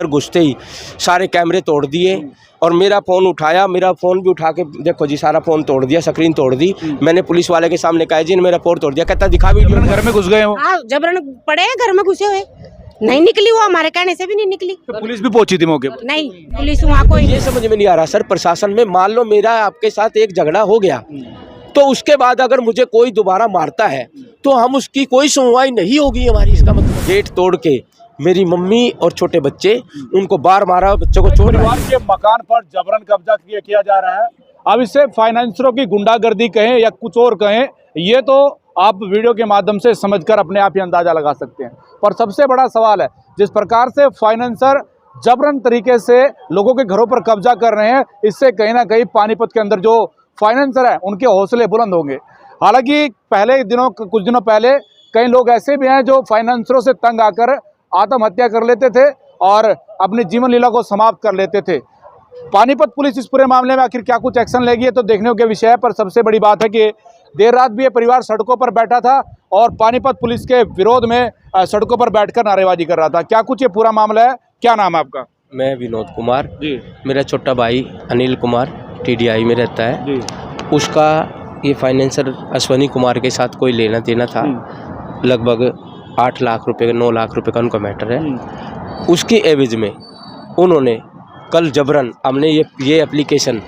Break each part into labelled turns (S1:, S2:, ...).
S1: अंदर घुसते ही सारे कैमरे तोड़ दिए और मेरा फ़ोन उठाया, मेरा फ़ोन भी उठा के देखो जी सारा फ़ोन तोड़ दिया, स्क्रीन तोड़ दी। मैंने पुलिस वाले के सामने कहा जी ने मेरा फ़ोन तोड़ दिया। कहता दिखा वीडियो।
S2: घर में घुस गए हो?
S3: हाँ, जबरन पड़े हैं, घर में घुसे हुए, नहीं निकली, वो हमारे कहने से भी नहीं निकली।
S2: तो पुलिस भी पहुंची थी मौके पर?
S3: नहीं, पुलिस वहाँ कोई
S1: ये समझ में नहीं आ रहा सर, प्रशासन में मान लो मेरा आपके साथ एक झगड़ा हो गया तो उसके बाद अगर मुझे कोई दोबारा मारता है तो हम उसकी कोई सुनवाई नहीं होगी हमारी। इसका मतलब गेट तोड़ के मेरी मम्मी और छोटे बच्चे, उनको बार मारा, बच्चों को चोट
S2: परिवार के मकान पर जबरन कब्जा किया जा रहा है। अब इसे फाइनेंसरों की गुंडागर्दी कहें या कुछ और कहें, ये तो आप वीडियो के माध्यम से समझकर अपने आप ही अंदाजा लगा सकते हैं। पर सबसे बड़ा सवाल है, जिस प्रकार से फाइनेंसर जबरन तरीके से लोगों के घरों पर कब्जा कर रहे हैं, इससे कहीं ना कहीं पानीपत के अंदर जो फाइनेंसर है उनके हौसले बुलंद होंगे। हालांकि कुछ दिनों पहले कई लोग ऐसे भी हैं जो फाइनेंसरों से तंग आकर आत्महत्या कर लेते थे और अपनी जीवन लीला को समाप्त कर लेते थे। पानीपत पुलिस इस पूरे मामले में आखिर क्या कुछ एक्शन लेगी, है तो देखने के विषय है। पर सबसे बड़ी बात है कि देर रात भी ये परिवार सड़कों पर बैठा था और पानीपत पुलिस के विरोध में सड़कों पर बैठकर नारेबाजी कर रहा था। क्या कुछ ये पूरा मामला है? क्या नाम है आपका?
S1: मैं विनोद कुमार
S2: जी।
S1: मेरा छोटा भाई अनिल कुमार TDI में रहता है
S2: जी।
S1: उसका ये फाइनेंसर अश्वनी कुमार के साथ कोई लेना देना था, लगभग 8 लाख रुपए 9 लाख रुपए का उनका मैटर है। उसके एवज में उन्होंने कल जबरन हमने ये एप्लीकेशन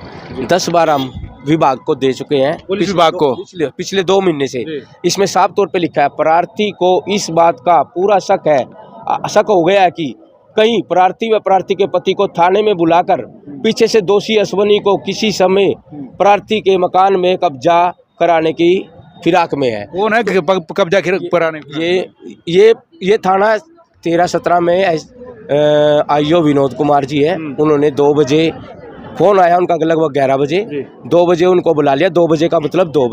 S1: 10 बार हम विभाग को दे चुके हैं,
S2: पुलिस विभाग को
S1: पिछले 2 महीने से। इसमें साफ तौर पे लिखा है प्रार्थी को इस बात का पूरा शक हो गया है कि कहीं प्रार्थी व प्रार्थी के पति को थाने में बुलाकर पीछे से दोषी अश्वनी को किसी समय प्रार्थी के मकान में कब्जा कराने की फिराक में है।
S2: कौन है कब्जा कराने?
S1: ये थाना 13-17 में IO विनोद कुमार जी है। उन्होंने 2 बजे फ़ोन आया उनका, लगभग 11 बजे 2 बजे उनको बुला लिया। 2 बजे का मतलब 2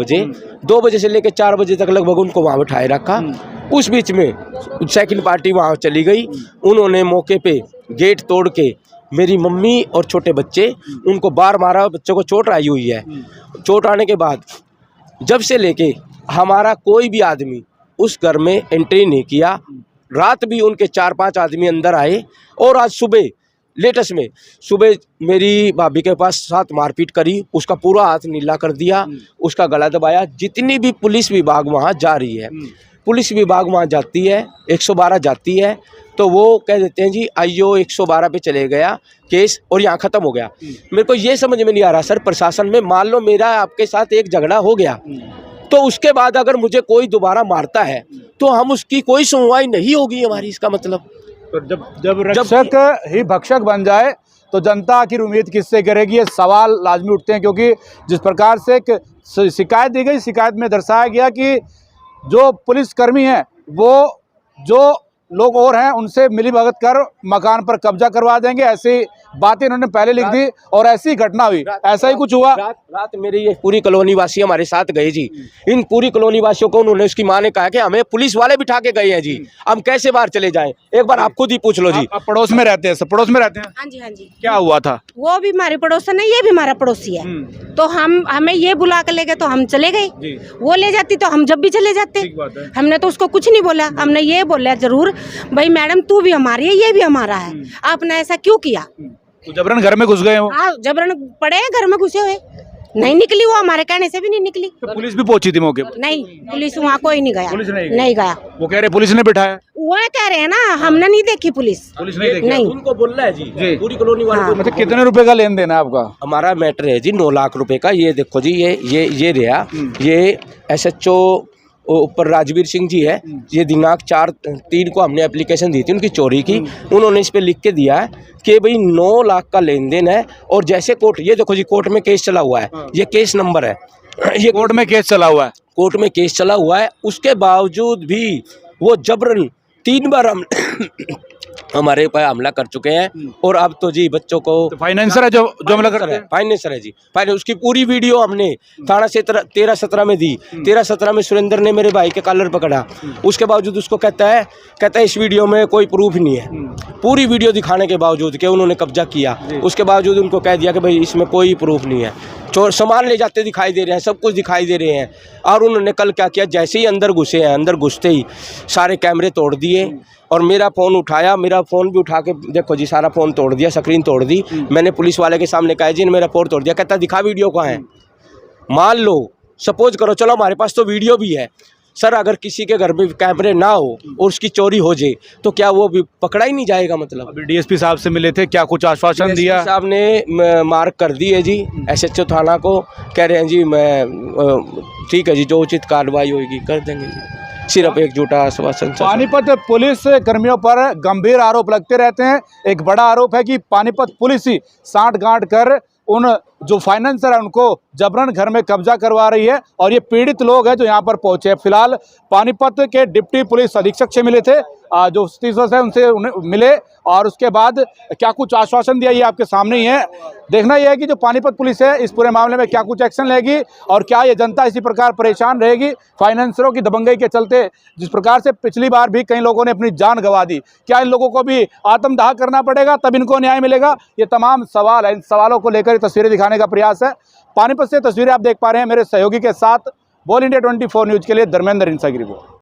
S1: बजे से लेकर 4 बजे तक लगभग उनको वहाँ बिठाए रखा। उस बीच में सेकंड पार्टी वहाँ चली गई। उन्होंने मौके पे गेट तोड़ के मेरी मम्मी और छोटे बच्चे, उनको बार मारा, बच्चों को चोट आई हुई है। चोट आने के बाद जब से लेके हमारा कोई भी आदमी उस घर में एंट्री नहीं किया। रात भी उनके 4-5 आदमी अंदर आए और आज सुबह लेटेस्ट में सुबह मेरी भाभी के पास साथ मारपीट करी, उसका पूरा हाथ नीला कर दिया, उसका गला दबाया। जितनी भी पुलिस विभाग वहाँ जा रही है, पुलिस विभाग वहाँ जाती है, 112 जाती है, तो वो कह देते हैं जी IO 112 पे चले गया केस और यहाँ ख़त्म हो गया। मेरे को ये समझ में नहीं आ रहा सर, प्रशासन में मान लो मेरा आपके साथ एक झगड़ा हो गया तो उसके बाद अगर मुझे कोई दोबारा मारता है तो हम उसकी कोई सुनवाई नहीं होगी हमारी। इसका मतलब
S2: तो जब रक्षक ही भक्षक बन जाए तो जनता आखिर उम्मीद किससे करेगी? ये सवाल लाजमी उठते हैं, क्योंकि जिस प्रकार से एक शिकायत दी गई, शिकायत में दर्शाया गया कि जो पुलिसकर्मी हैं वो जो लोग और हैं उनसे मिलीभगत कर मकान पर कब्जा करवा देंगे, ऐसी बातें इन्होंने पहले लिख दी और ऐसी घटना हुई। ऐसा ही कुछ हुआ।
S1: रात मेरी ये पूरी कॉलोनी वासी हमारे साथ गए जी। इन पूरी कॉलोनी वासियों को उन्होंने, उसकी माँ ने कहा कि हमें पुलिस वाले बिठा के गए हैं जी, हम कैसे बाहर चले जाएं? एक बार आप खुद ही पूछ लो जी।
S2: आप पड़ोस में रहते हैं? सब पड़ोस में रहते हैं?
S3: हाँ जी, हाँ जी।
S2: क्या हुआ था?
S3: वो भी हमारे पड़ोसन है, ये भी हमारा पड़ोसी है। तो हमें ये बुला कर ले गए तो हम चले गए। वो ले जाती तो हम जब भी चले जाते। हमने तो उसको कुछ नहीं बोला। हमने ये बोला जरूर, भाई मैडम तू भी हमारी है, ये भी हमारा है, आपने ऐसा क्यों किया?
S2: तो जबरन घर में घुस गए हो?
S3: हाँ, जबरन पड़े हैं, घर में घुसे हुए, नहीं निकली, वो हमारे कहने से भी नहीं निकली।
S2: तो पुलिस भी पहुंची थी मौके पर?
S3: नहीं, पुलिस वहाँ कोई नहीं गया।
S2: पुलिस
S3: नहीं गया।
S2: वो कह रहे पुलिस ने बिठाया।
S3: वो कह रहे हैं ना, हमने नहीं देखी पुलिस
S2: नहीं देखी।
S3: नहीं,
S1: उनको बोल रहा है जी पूरी कॉलोनी वालों को।
S2: मतलब कितने रुपए का लेन देन है आपका?
S1: हमारा मैटर है जी 9 लाख रुपए का। ये देखो जी, ये रहा, ये SHO ऊपर राजवीर सिंह जी है। ये दिनांक 4/3 को हमने एप्लीकेशन दी थी उनकी चोरी की। उन्होंने इस पे लिख के दिया है कि भाई 9 लाख का लेन देन है। और जैसे कोर्ट, ये देखो जी कोर्ट में केस चला हुआ है, ये केस नंबर है, ये
S2: कोर्ट में केस चला हुआ है।
S1: कोर्ट में केस चला हुआ है। उसके बावजूद भी वो जबरन 3 बार हम हमारे ऊपर हमला कर चुके हैं। और अब तो जी बच्चों को
S2: तो फाइनेंसर है जो हमला करता है?
S1: फाइनेंसर है जी, उसकी पूरी वीडियो हमने थाना से 13-17 में दी। 13-17 में सुरेंद्र ने मेरे भाई के कॉलर पकड़ा। उसके बावजूद उसको कहता है इस वीडियो में कोई प्रूफ नहीं है। पूरी वीडियो दिखाने के बावजूद कि उन्होंने कब्जा किया, उसके बावजूद उनको कह दिया कि भाई इसमें कोई प्रूफ नहीं है। चोर सामान ले जाते दिखाई दे रहे हैं, सब कुछ दिखाई दे रहे हैं। और उन्होंने कल क्या किया, जैसे ही अंदर घुसे हैं, अंदर घुसते ही सारे कैमरे तोड़ दिए और मेरा फ़ोन उठाया, मेरा फ़ोन भी उठा के देखो जी सारा फ़ोन तोड़ दिया, स्क्रीन तोड़ दी। मैंने पुलिस वाले के सामने कहा जी ने मेरा फ़ोन तोड़ दिया। कहता दिखा वीडियो कहाँ है। मान लो सपोज करो, चलो हमारे पास तो वीडियो भी है सर, अगर किसी के घर में कैमरे ना हो और उसकी चोरी हो जाए तो क्या वो भी पकड़ा ही नहीं जाएगा? मतलब
S2: अभी डीएसपी साहब से मिले थे, क्या कुछ आश्वासन दिया?
S1: साहब ने मार्क कर दी है जी एसएचओ थाना को, कह रहे हैं जी मैं ठीक है जी, जो उचित कार्रवाई होगी कर देंगे जी। सिर्फ एक झूठा आश्वासन।
S2: पानीपत पुलिस कर्मियों पर गंभीर आरोप लगते रहते हैं। एक बड़ा आरोप है कि पानीपत पुलिस ही सांठ-गांठ कर उन जो फाइनेंसर है उनको जबरन घर में कब्जा करवा रही है, और ये पीड़ित लोग हैं जो यहाँ पर पहुंचे। फिलहाल पानीपत के डिप्टी पुलिस अधीक्षक से मिले थे, जो स्टीजर्स है उनसे मिले, और उसके बाद क्या कुछ आश्वासन दिया ये आपके सामने ही है। देखना यह है कि जो पानीपत पुलिस है इस पूरे मामले में क्या कुछ एक्शन लेगी, और क्या ये जनता इसी प्रकार परेशान रहेगी फाइनेंसरों की दबंगई के चलते। जिस प्रकार से पिछली बार भी कई लोगों ने अपनी जान गंवा दी, क्या इन लोगों को भी आत्मदाह करना पड़ेगा तब इनको न्याय मिलेगा? ये तमाम सवाल है। इन सवालों को लेकर तस्वीरें दिखाने का प्रयास है। पानीपत से तस्वीरें आप देख पा रहे हैं मेरे सहयोगी के साथ। बोल इंडिया 24 न्यूज के लिए धर्मेंद्र इंसा की रिपोर्ट।